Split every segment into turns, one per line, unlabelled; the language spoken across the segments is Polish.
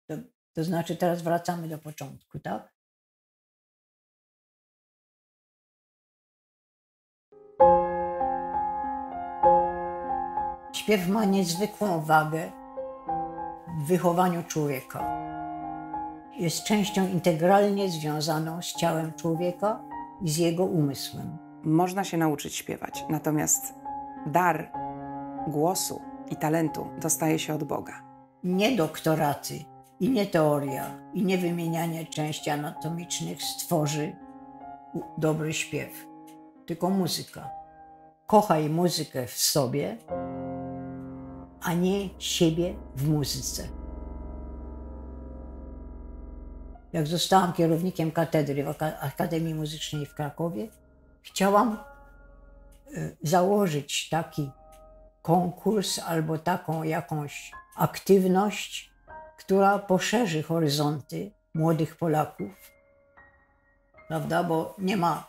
To, to znaczy teraz wracamy do początku, tak? Śpiew ma niezwykłą wagę w wychowaniu człowieka. Jest częścią integralnie związaną z ciałem człowieka i z jego umysłem.
Można się nauczyć śpiewać, natomiast dar głosu i talentu dostaje się od Boga.
Nie doktoraty i nie teoria i nie wymienianie części anatomicznych stworzy dobry śpiew, tylko muzyka. Kochaj muzykę w sobie, a nie siebie w muzyce. Jak zostałam kierownikiem katedry w Akademii Muzycznej w Krakowie, chciałam założyć taki konkurs albo taką jakąś aktywność, która poszerzy horyzonty młodych Polaków, prawda? Bo nie ma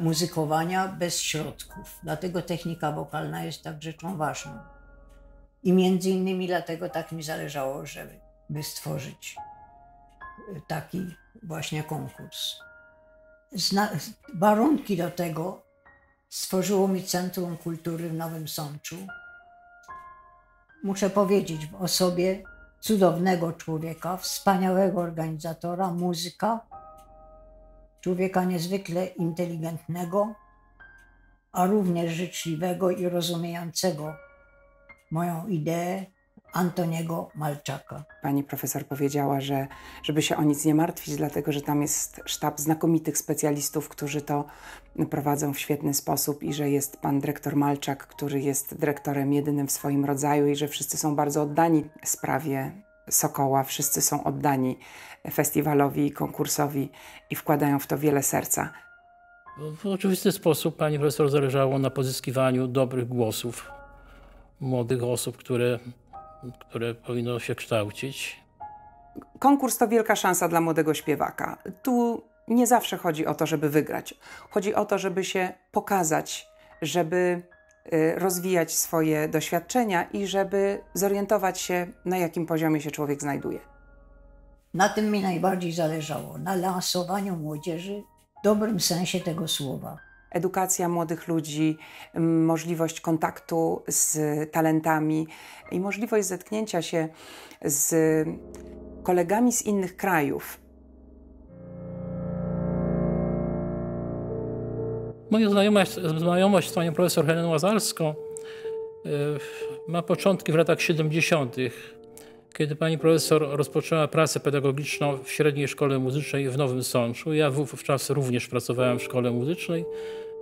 muzykowania bez środków. Dlatego technika wokalna jest tak rzeczą ważną. I między innymi dlatego tak mi zależało, żeby stworzyć taki właśnie konkurs. Warunki do tego stworzyło mi Centrum Kultury w Nowym Sączu. Muszę powiedzieć o sobie cudownego człowieka, wspaniałego organizatora, muzyka, człowieka niezwykle inteligentnego, a również życzliwego i rozumiejącego moją ideę, Antoniego Malczaka.
Pani profesor powiedziała, że żeby się o nic nie martwić, dlatego że tam jest sztab znakomitych specjalistów, którzy to prowadzą w świetny sposób i że jest pan dyrektor Malczak, który jest dyrektorem jedynym w swoim rodzaju i że wszyscy są bardzo oddani sprawie Sokoła, wszyscy są oddani festiwalowi i konkursowi i wkładają w to wiele serca.
W oczywisty sposób pani profesor zależało na pozyskiwaniu dobrych głosów, młodych osób, które powinno się kształcić.
Konkurs to wielka szansa dla młodego śpiewaka. Tu nie zawsze chodzi o to, żeby wygrać. Chodzi o to, żeby się pokazać, żeby rozwijać swoje doświadczenia i żeby zorientować się, na jakim poziomie się człowiek znajduje.
Na tym mi najbardziej zależało, na lansowaniu młodzieży w dobrym sensie tego słowa.
Edukacja młodych ludzi, możliwość kontaktu z talentami i możliwość zetknięcia się z kolegami z innych krajów.
Moja znajomość z panią profesor Heleną Łazalską ma początki w latach 70., kiedy pani profesor rozpoczęła pracę pedagogiczną w Średniej Szkole Muzycznej w Nowym Sączu. Ja wówczas również pracowałem w szkole muzycznej.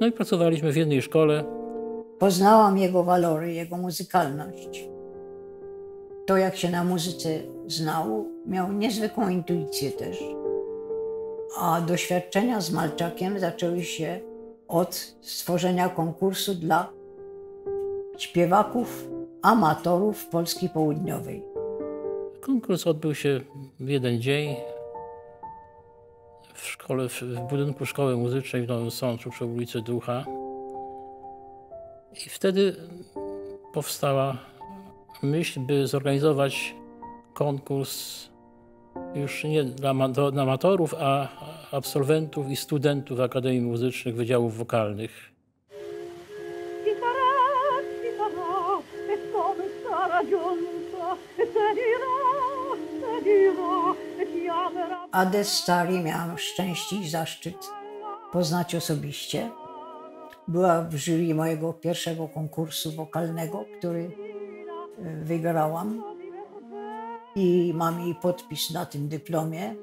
No i pracowaliśmy w jednej szkole.
Poznałam jego walory, jego muzykalność. To, jak się na muzyce znał, miał niezwykłą intuicję też. A doświadczenia z Malczakiem zaczęły się od stworzenia konkursu dla śpiewaków, amatorów Polski Południowej.
Konkurs odbył się w jeden dzień w budynku Szkoły Muzycznej w Nowym Sączu przy ulicy Ducha. I wtedy powstała myśl, by zorganizować konkurs już nie dla amatorów, a absolwentów i studentów Akademii Muzycznych Wydziałów Wokalnych.
Adès Stary miałam szczęście i zaszczyt poznać osobiście. Była w jury mojego pierwszego konkursu wokalnego, który wygrałam. I mam jej podpis na tym dyplomie.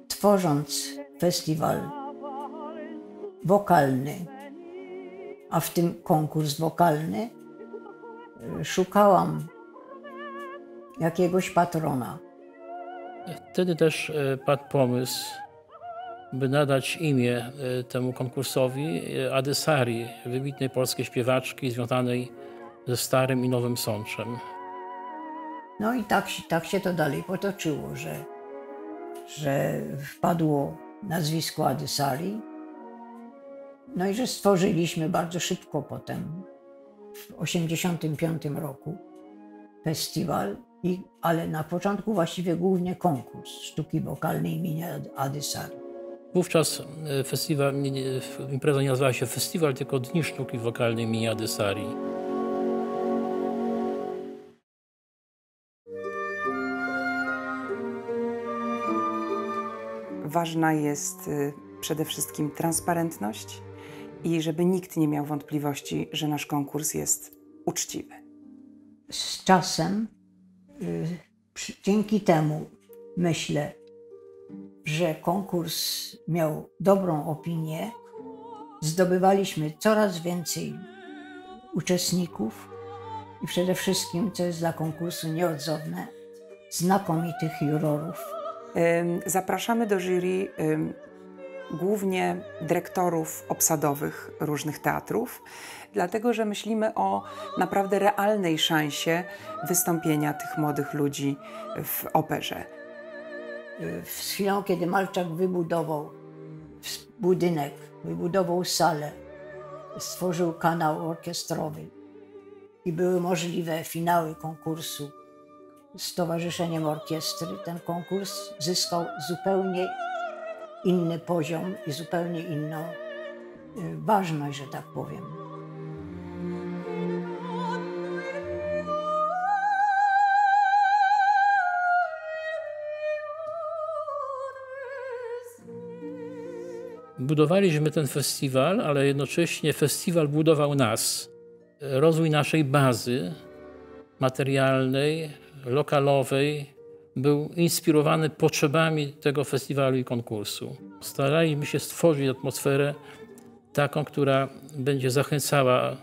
Tworząc festiwal wokalny, a w tym konkurs wokalny, szukałam jakiegoś patrona.
Wtedy też padł pomysł, by nadać imię temu konkursowi Ady Sari, wybitnej polskiej śpiewaczki związanej ze Starym i Nowym Sączem.
No i tak się to dalej potoczyło, że wpadło nazwisko Ady Sari. No i że stworzyliśmy bardzo szybko potem, w 1985 roku, festiwal Ale na początku właściwie głównie konkurs sztuki wokalnej imienia Adysary.
Wówczas impreza nie nazywała się festiwal, tylko Dni Sztuki Wokalnej imienia Adysarii.
Ważna jest przede wszystkim transparentność i żeby nikt nie miał wątpliwości, że nasz konkurs jest uczciwy.
Z czasem, dzięki temu myślę, że konkurs miał dobrą opinię, zdobywaliśmy coraz więcej uczestników i przede wszystkim, co jest dla konkursu nieodzowne, znakomitych jurorów.
Zapraszamy do jury głównie dyrektorów obsadowych różnych teatrów, dlatego że myślimy o naprawdę realnej szansie wystąpienia tych młodych ludzi w operze.
Z chwilą, kiedy Malczak wybudował budynek, wybudował salę, stworzył kanał orkiestrowy i były możliwe finały konkursu z Towarzyszeniem Orkiestry, ten konkurs zyskał zupełnie inny poziom i zupełnie inną ważność, że tak powiem.
Budowaliśmy ten festiwal, ale jednocześnie festiwal budował nas. Rozwój naszej bazy materialnej, lokalowej był inspirowany potrzebami tego festiwalu i konkursu. Staraliśmy się stworzyć atmosferę taką, która będzie zachęcała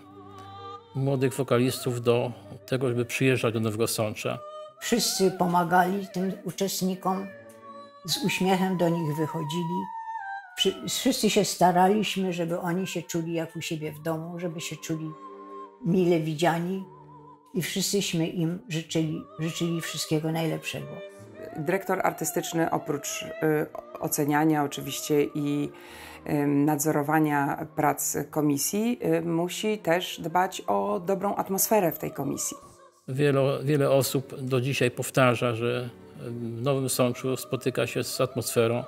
młodych wokalistów do tego, żeby przyjeżdżać do Nowego Sącza.
Wszyscy pomagali tym uczestnikom, z uśmiechem do nich wychodzili. Wszyscy się staraliśmy, żeby oni się czuli jak u siebie w domu, żeby się czuli mile widziani i wszyscyśmy im życzyli wszystkiego najlepszego.
Dyrektor artystyczny oprócz oceniania oczywiście i nadzorowania prac komisji musi też dbać o dobrą atmosferę w tej komisji.
Wiele osób do dzisiaj powtarza, że w Nowym Sączu spotyka się z atmosferą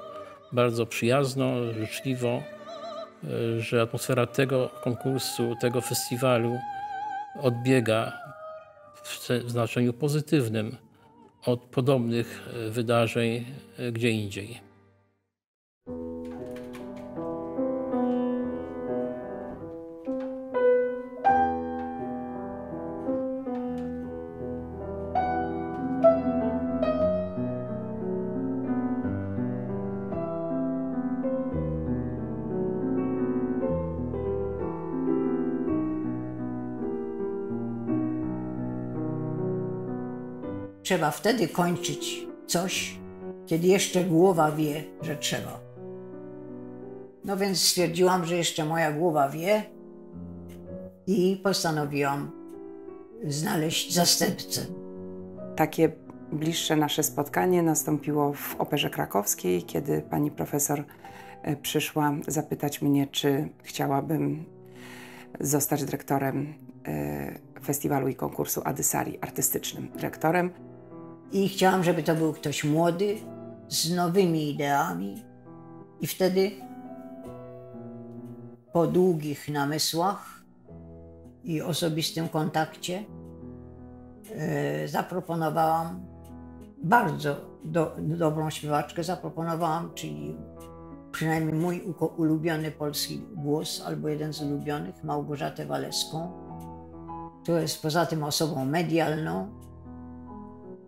bardzo przyjazną, życzliwą, że atmosfera tego konkursu, tego festiwalu odbiega w znaczeniu pozytywnym od podobnych wydarzeń gdzie indziej.
Trzeba wtedy kończyć coś, kiedy jeszcze głowa wie, że trzeba. No więc stwierdziłam, że jeszcze moja głowa wie i postanowiłam znaleźć zastępcę.
Takie bliższe nasze spotkanie nastąpiło w Operze Krakowskiej, kiedy pani profesor przyszła zapytać mnie, czy chciałabym zostać dyrektorem festiwalu i konkursu Adysarii, artystycznym dyrektorem.
I chciałam, żeby to był ktoś młody, z nowymi ideami. I wtedy po długich namysłach i osobistym kontakcie zaproponowałam bardzo dobrą śpiewaczkę, czyli przynajmniej mój ulubiony polski głos, albo jeden z ulubionych, Małgorzatę Walewską, która jest poza tym osobą medialną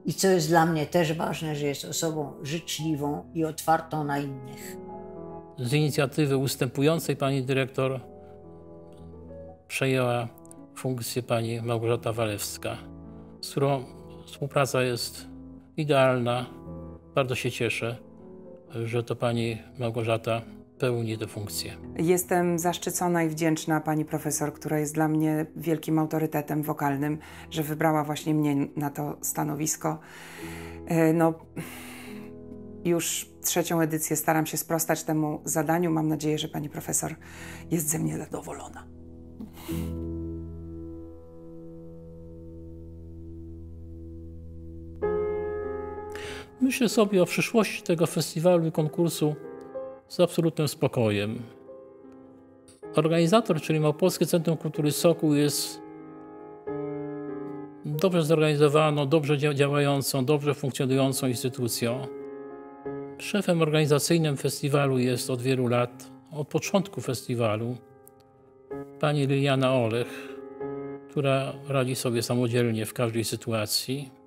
i co jest dla mnie też ważne, że jest osobą życzliwą i otwartą na innych.
Z inicjatywy ustępującej pani dyrektor przejęła funkcję pani Małgorzata Walewska, z którą współpraca jest idealna. Bardzo się cieszę, że to pani Małgorzata pełni tę funkcję.
Jestem zaszczycona i wdzięczna pani profesor, która jest dla mnie wielkim autorytetem wokalnym, że wybrała właśnie mnie na to stanowisko. No, już 3. edycję staram się sprostać temu zadaniu. Mam nadzieję, że pani profesor jest ze mnie zadowolona.
Myślę sobie o przyszłości tego festiwalu i konkursu z absolutnym spokojem. Organizator, czyli Małopolskie Centrum Kultury Sokół, jest dobrze zorganizowaną, dobrze działającą, dobrze funkcjonującą instytucją. Szefem organizacyjnym festiwalu jest od wielu lat, od początku festiwalu, pani Liliana Olech, która radzi sobie samodzielnie w każdej sytuacji.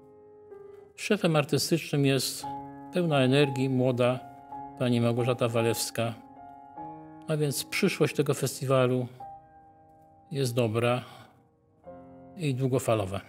Szefem artystycznym jest pełna energii, młoda pani Małgorzata Walewska. A więc przyszłość tego festiwalu jest dobra i długofalowa.